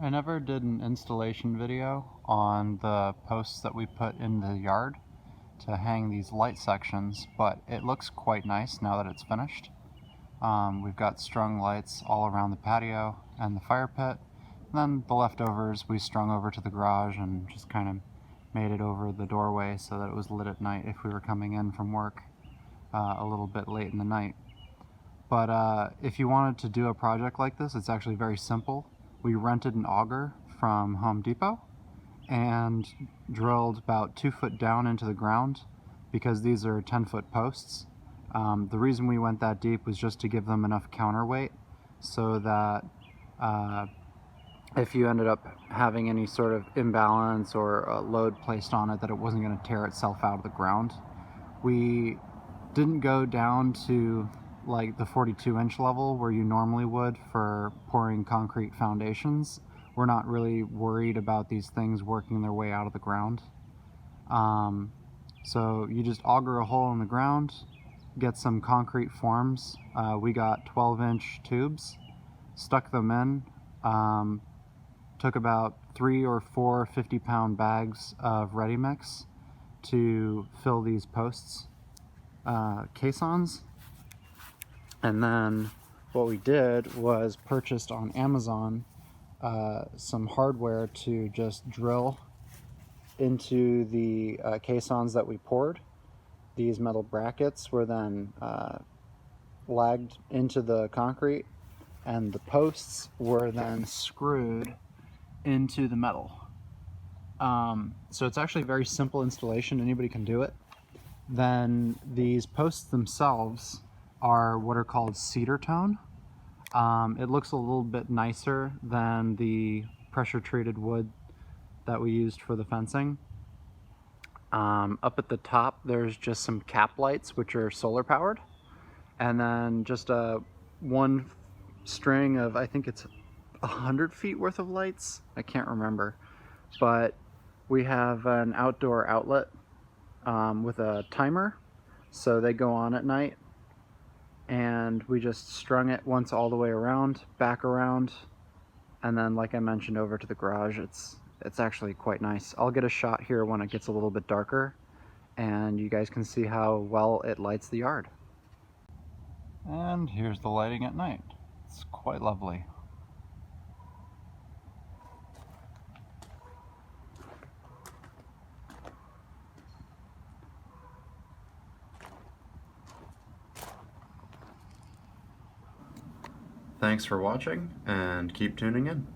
I never did an installation video on the posts that we put in the yard to hang these light sections, but it looks quite nice now that it's finished. We've got strung lights all around the patio and the fire pit. And then the leftovers we strung over to the garage and just kind of made it over the doorway so that it was lit at night if we were coming in from work a little bit late in the night. But if you wanted to do a project like this, it's actually very simple. We rented an auger from Home Depot and drilled about 2 foot down into the ground because these are 10-foot posts. The reason we went that deep was just to give them enough counterweight so that if you ended up having any sort of imbalance or a load placed on it, that it wasn't going to tear itself out of the ground. We didn't go down to like the 42-inch level where you normally would for pouring concrete foundations. We're not really worried about these things working their way out of the ground. So you just auger a hole in the ground, get some concrete forms. We got 12-inch tubes, stuck them in, took about 3 or 4 50-pound bags of ready mix to fill these posts, caissons. And then what we did was purchased on Amazon some hardware to just drill into the caissons that we poured. These metal brackets were then lagged into the concrete, and the posts were then screwed into the metal. So it's actually a very simple installation. Anybody can do it. Then these posts themselves are what are called cedar tone. It looks a little bit nicer than the pressure treated wood that we used for the fencing. Up at the top there's just some cap lights which are solar powered, and then just one string of, I think it's 100 feet worth of lights, I can't remember, but we have an outdoor outlet with a timer, so they go on at night, and we just strung it once all the way around, back around, and then like I mentioned over to the garage. It's actually quite nice. I'll get a shot here when it gets a little bit darker and you guys can see how well it lights the yard. And here's the lighting at night. It's quite lovely. Thanks for watching, and keep tuning in.